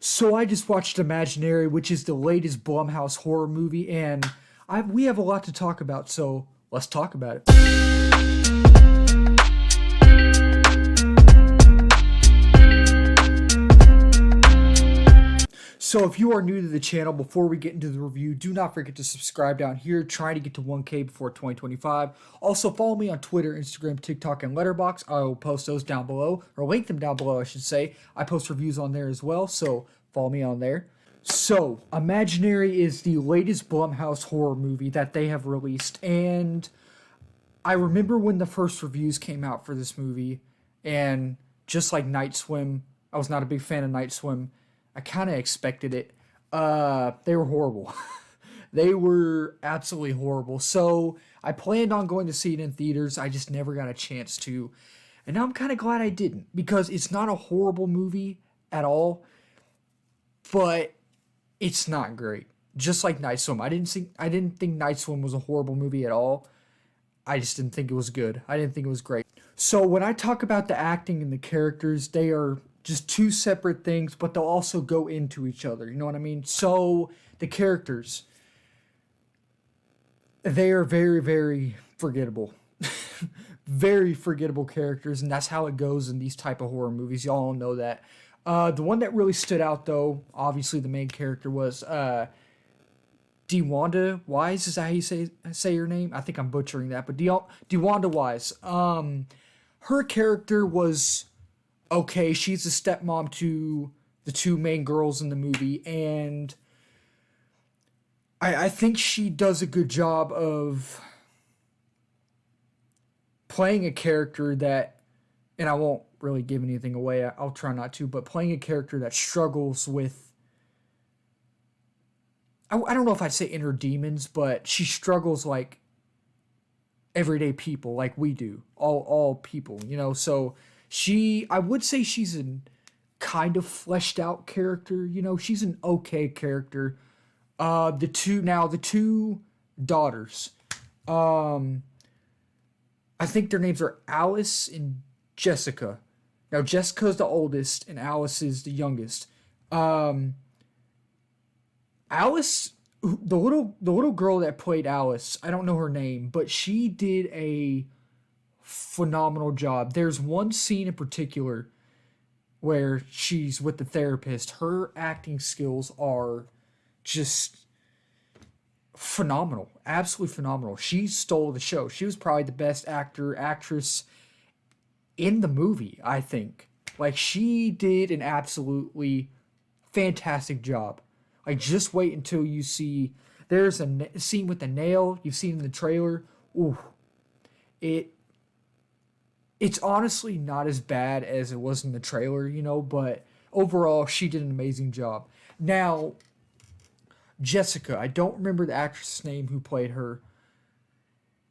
So I just watched Imaginary, which is the latest Blumhouse horror movie, and we have a lot to talk about, so let's talk about it. So if you are new to the channel, before we get into the review, do not forget to subscribe down here, trying to get to 1K before 2025. Also follow me on Twitter, Instagram, TikTok, and Letterboxd. I will post those down below, or link them down below, I should say. I post reviews on there as well, so follow me on there. So, Imaginary is the latest Blumhouse horror movie that they have released, and I remember when the first reviews came out for this movie, and just like Night Swim, I was not a big fan of Night Swim. I kind of expected it. They were horrible. They were absolutely horrible. So I planned on going to see it in theaters. I just never got a chance to. And now I'm kind of glad I didn't, because it's not a horrible movie at all, but it's not great. Just like Night Swim. I didn't think Night Swim was a horrible movie at all. I just didn't think it was good. I didn't think it was great. So when I talk about the acting and the characters, they are just two separate things, but they'll also go into each other. You know what I mean? So the characters, they are very, very forgettable. Very forgettable characters, and that's how it goes in these type of horror movies. Y'all know that. The one that really stood out, though, obviously the main character was DeWanda Wise. Is that how you say her name? I think I'm butchering that, but DeWanda Wise. Her character was okay. She's a stepmom to the two main girls in the movie, and I think she does a good job of playing a character that, and I won't really give anything away, I'll try not to, but playing a character that struggles with, I don't know if I'd say inner demons, but she struggles like everyday people, like we do, all people, you know. So I would say she's a kind of fleshed out character, you know. She's an okay character. The two daughters, I think their names are Alice and Jessica. Now, Jessica's the oldest, and Alice is the youngest. Alice, the little girl that played Alice, I don't know her name, but she did a phenomenal job. There's one scene in particular where she's with the therapist. Her acting skills are just phenomenal, absolutely phenomenal. She stole the show. She was probably the best actress in the movie, I think. Like, she did an absolutely fantastic job. Like, just wait until you see, there's a scene with the nail you've seen in the trailer. Ooh, it's honestly not as bad as it was in the trailer, you know, but overall, she did an amazing job. Now, Jessica, I don't remember the actress's name who played her.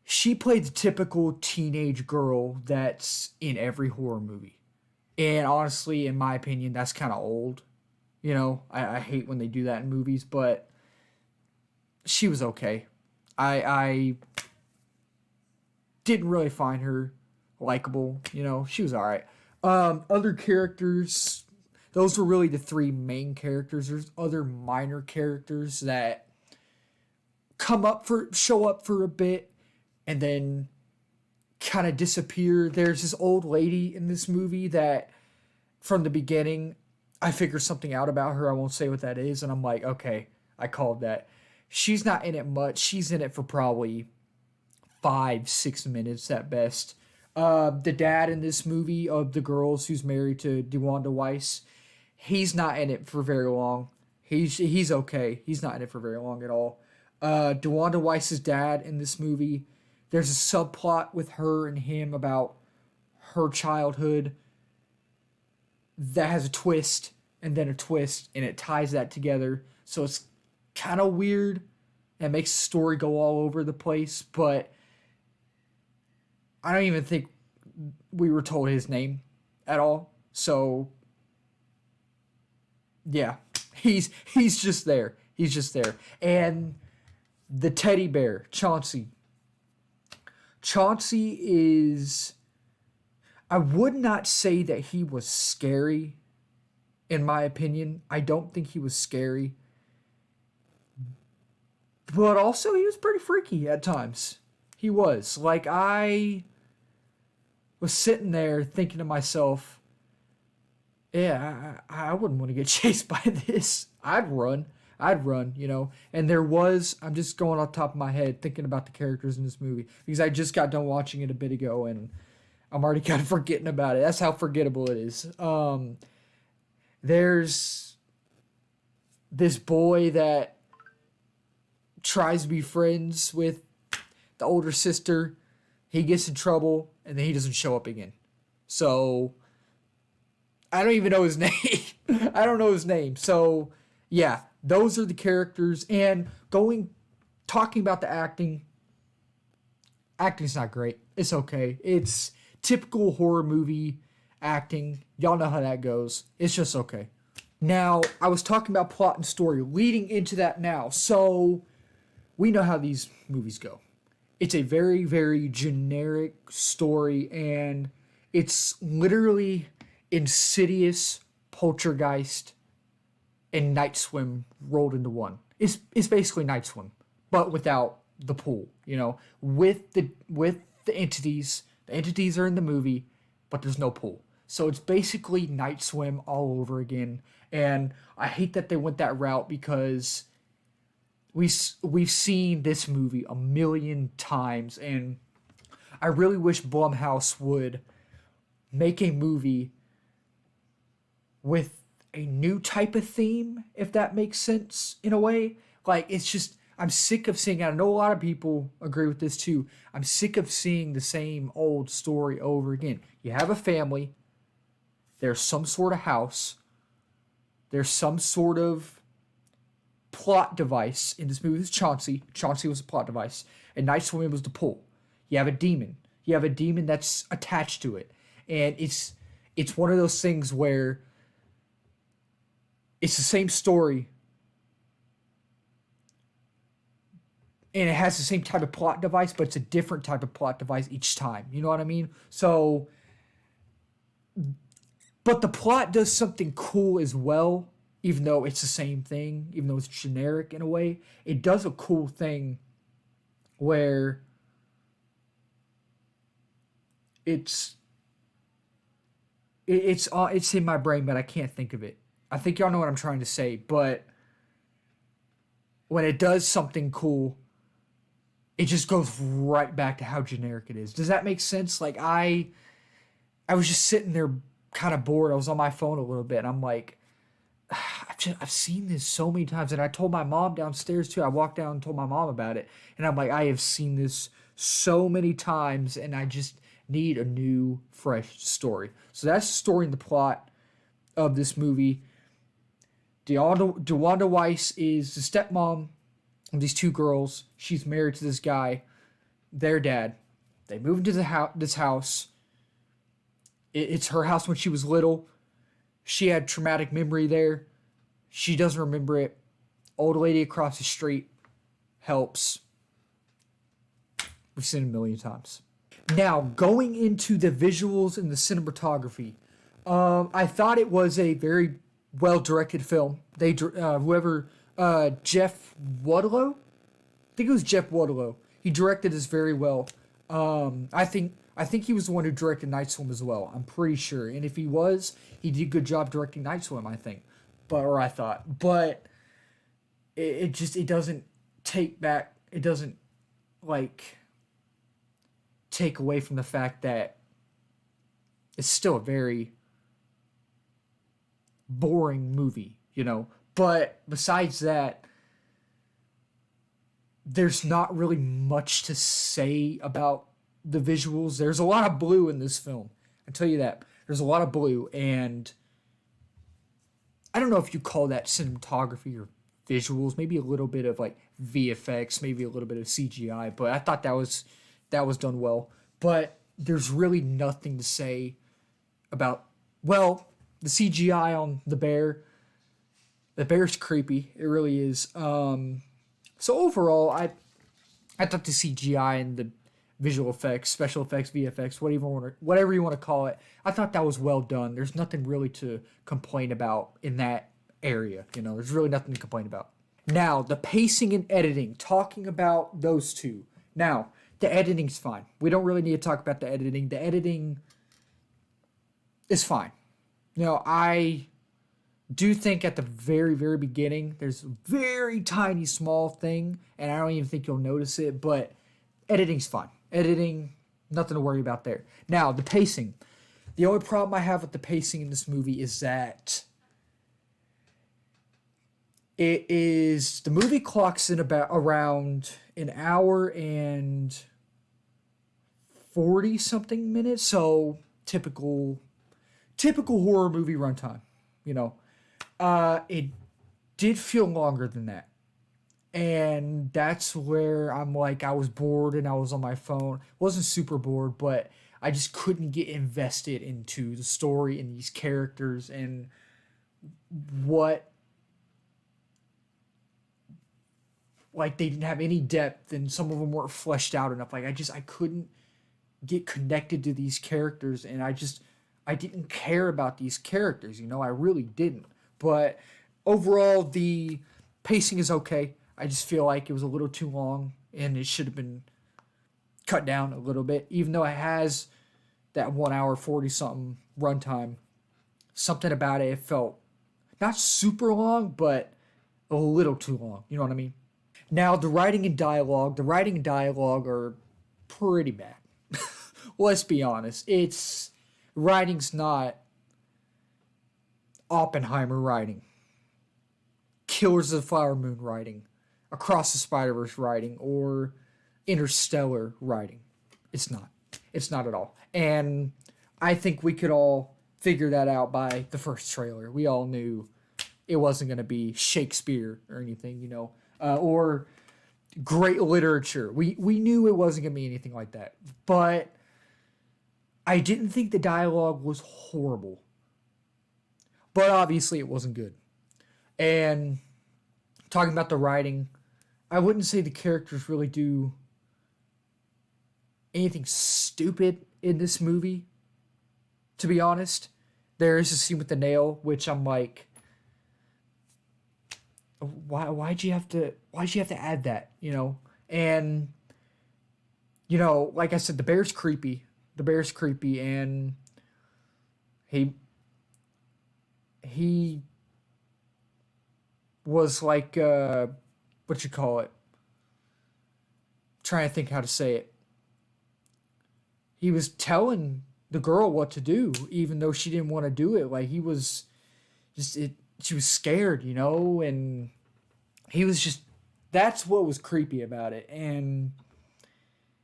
She played the typical teenage girl that's in every horror movie. And honestly, in my opinion, that's kind of old. You know, I hate when they do that in movies, but she was okay. I didn't really find her likable. You know, she was all right. Other characters, those were really the three main characters. There's other minor characters that show up for a bit and then kind of disappear. There's this old lady in this movie that from the beginning I figured something out about her. I won't say what that is, and I'm like, okay, I called that. She's not in it much. She's in it for probably 5-6 minutes at best. The dad in this movie of the girls who's married to DeWanda Weiss, he's not in it for very long. He's okay. He's not in it for very long at all. DeWanda Weiss's dad in this movie, there's a subplot with her and him about her childhood that has a twist and then a twist, and it ties that together. So it's kind of weird. It makes the story go all over the place, but I don't even think we were told his name at all. So yeah, he's just there. He's just there. And the teddy bear, Chauncey. Chauncey is, I would not say that he was scary, in my opinion. I don't think he was scary, but also he was pretty freaky at times. He was. Like, I was sitting there thinking to myself, yeah, I wouldn't want to get chased by this. I'd run. I'd run, you know. And there was, I'm just going off the top of my head thinking about the characters in this movie because I just got done watching it a bit ago and I'm already kind of forgetting about it. That's how forgettable it is. There's this boy that tries to be friends with the older sister. He gets in trouble and then he doesn't show up again. So I don't even know his name. I don't know his name. So yeah, those are the characters. And talking about the acting, acting's not great. It's okay. It's typical horror movie acting. Y'all know how that goes. It's just okay. Now, I was talking about plot and story leading into that now. So we know how these movies go. It's a very, very generic story, and it's literally Insidious, Poltergeist, and Night Swim rolled into one. It's basically Night Swim, but without the pool. You know, with the entities. The entities are in the movie, but there's no pool. So it's basically Night Swim all over again. And I hate that they went that route because we've seen this movie a million times, and I really wish Blumhouse would make a movie with a new type of theme, if that makes sense in a way. Like, it's just, I'm sick of seeing, I know a lot of people agree with this too, I'm sick of seeing the same old story over again. You have a family, there's some sort of house, there's some sort of plot device. In this movie, it's Chauncey. Chauncey was a plot device. And Night Swimming was the pool. You have a demon. You have a demon that's attached to it. And it's one of those things where it's the same story. And it has the same type of plot device, but it's a different type of plot device each time. You know what I mean? So, but the plot does something cool as well, even though it's the same thing, even though it's generic in a way. It does a cool thing where it's in my brain, but I can't think of it. I think y'all know what I'm trying to say, but when it does something cool, it just goes right back to how generic it is. Does that make sense? Like, I was just sitting there kind of bored. I was on my phone a little bit, and I'm like, I've seen this so many times. And I told my mom downstairs too. I walked down and told my mom about it, and I'm like, I have seen this so many times, and I just need a new, fresh story. So that's the story and the plot of this movie. DeWanda Weiss is the stepmom of these two girls. She's married to this guy, their dad. They moved into this house. It's her house when she was little. She had traumatic memory there. She doesn't remember it. Old lady across the street helps. We've seen it a million times. Now, going into the visuals and the cinematography, I thought it was a very well-directed film. Jeff Wadlow? I think it was Jeff Wadlow. He directed this very well. I think he was the one who directed Night Swim as well. I'm pretty sure. And if he was, he did a good job directing Night Swim, I think. I thought. But it doesn't take back, it doesn't, like, take away from the fact that it's still a very boring movie, you know. But besides that, there's not really much to say about the visuals. There's a lot of blue in this film. I tell you that. There's a lot of blue, and I don't know if you call that cinematography or visuals. Maybe a little bit of like VFX, maybe a little bit of CGI, but I thought that was done well. But there's really nothing to say about, well, the CGI on the bear. The bear's creepy. It really is. So overall, I thought the CGI and visual effects, special effects, VFX, whatever you want to call it. I thought that was well done. There's nothing really to complain about in that area. There's really nothing to complain about. Now, the pacing and editing, talking about those two. Now, the editing's fine. We don't really need to talk about the editing. The editing is fine. I do think at the very, very beginning, there's a very tiny, small thing, and I don't even think you'll notice it, but editing's fine. Editing, nothing to worry about there. Now, the pacing. The only problem I have with the pacing in this movie is that the movie clocks in around an hour and 40 something minutes, so typical horror movie runtime. It did feel longer than that. And that's where I'm like, I was bored and I was on my phone. Wasn't super bored, but I just couldn't get invested into the story and these characters and what, like, they didn't have any depth and some of them weren't fleshed out enough. Like, I couldn't get connected to these characters, and I didn't care about these characters, I really didn't. But overall, the pacing is okay. I just feel like it was a little too long, and it should have been cut down a little bit, even though it has that 1 hour 40 something runtime. Something about it felt not super long, but a little too long. You know what I mean? Now, the writing and dialogue are pretty bad. Let's be honest. Writing's not Oppenheimer writing, Killers of the Flower Moon writing, Across the Spider-Verse writing, or Interstellar writing. It's not. It's not at all. And I think we could all figure that out by the first trailer. We all knew it wasn't going to be Shakespeare or anything, or great literature. We knew it wasn't going to be anything like that. But I didn't think the dialogue was horrible. But obviously it wasn't good. And talking about the writing, I wouldn't say the characters really do anything stupid in this movie, to be honest. There is a scene with the nail, which I'm like, why'd you have to add that, And like I said, the bear's creepy. And he was like, what you call it? Trying to think how to say it. He was telling the girl what to do, even though she didn't want to do it. Like, he was she was scared, and he was just, that's what was creepy about it. And,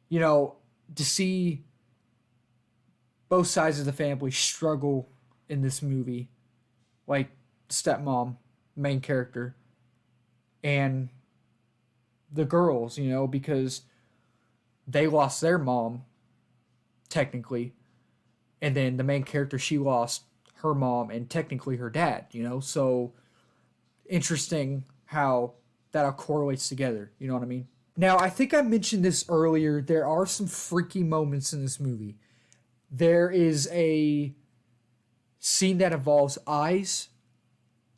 to see both sides of the family struggle in this movie, like stepmom, main character, and the girls, because they lost their mom, technically, and then the main character, she lost her mom and technically her dad, so interesting how that all correlates together, you know what I mean? Now, I think I mentioned this earlier, there are some freaky moments in this movie. There is a scene that involves eyes,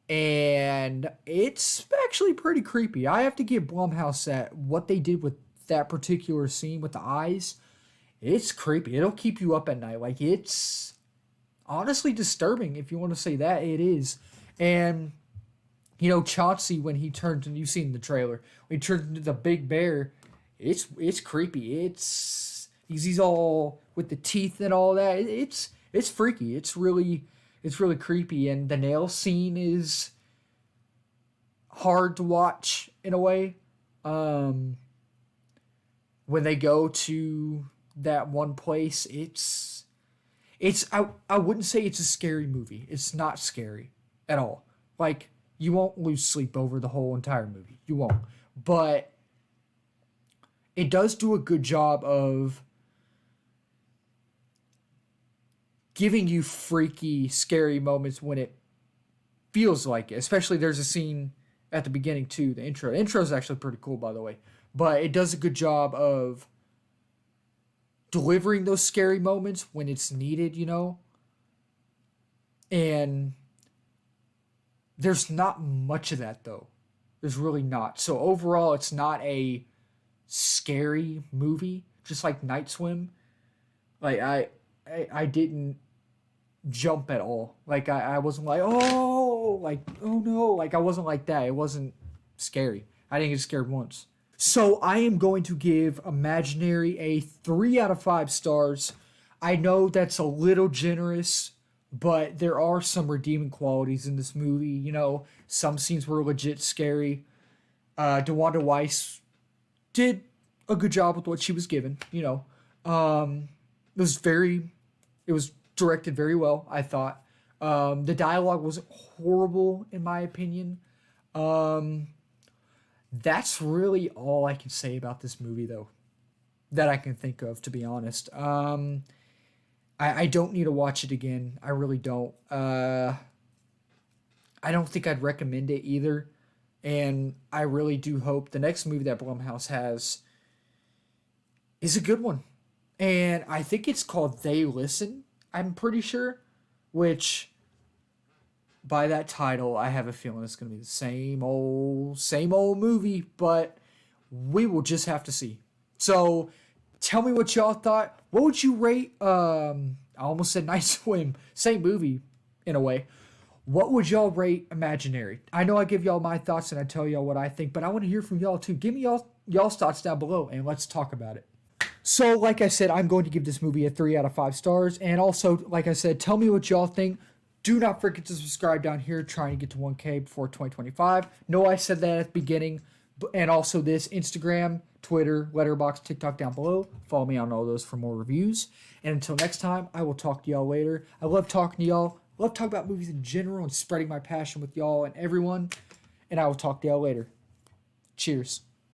and it's actually pretty creepy. I have to give Blumhouse that what they did with that particular scene with the eyes, it's creepy. It'll keep you up at night. Like, it's honestly disturbing, if you want to say that. It is. And, Chauncey, when he turns, and you've seen the trailer, when he turns into the big bear, it's creepy. He's all with the teeth and all that. It's freaky. It's really creepy. And the nail scene is hard to watch in a way. When they go to that one place, I wouldn't say it's a scary movie. It's not scary at all. Like, you won't lose sleep over the whole entire movie. You won't. But it does do a good job of giving you freaky, scary moments when it feels like it. Especially there's a scene at the beginning too, the intro. The intro is actually pretty cool, by the way. But it does a good job of delivering those scary moments when it's needed, you know? And there's not much of that, though. There's really not. So overall, it's not a scary movie, just like Night Swim. Like, I didn't jump at all. Like, I wasn't like, oh no. Like, I wasn't like that. It wasn't scary. I didn't get scared once. So I am going to give Imaginary a 3 out of 5 stars. I know that's a little generous, but there are some redeeming qualities in this movie. You know, some scenes were legit scary. DeWanda Weiss did a good job with what she was given. You know, it was directed very well, I thought. The dialogue wasn't horrible in my opinion. Um, that's really all I can say about this movie, though, that I can think of, to be honest. I don't need to watch it again. I really don't. I don't think I'd recommend it either. And I really do hope the next movie that Blumhouse has is a good one. And I think it's called They Listen, I'm pretty sure, which by that title, I have a feeling it's going to be the same old movie, but we will just have to see. So, tell me what y'all thought. What would you rate? I almost said Night Swim, same movie in a way. What would y'all rate Imaginary? I know I give y'all my thoughts and I tell y'all what I think, but I want to hear from y'all too. Give me y'all's thoughts down below and let's talk about it. So, like I said, I'm going to give this movie a 3 out of 5 stars. And also, like I said, tell me what y'all think. Do not forget to subscribe down here, trying to get to 1K before 2025. No, I said that at the beginning. And also this Instagram, Twitter, Letterboxd, TikTok down below. Follow me on all those for more reviews. And until next time, I will talk to y'all later. I love talking to y'all. I love talking about movies in general and spreading my passion with y'all and everyone. And I will talk to y'all later. Cheers.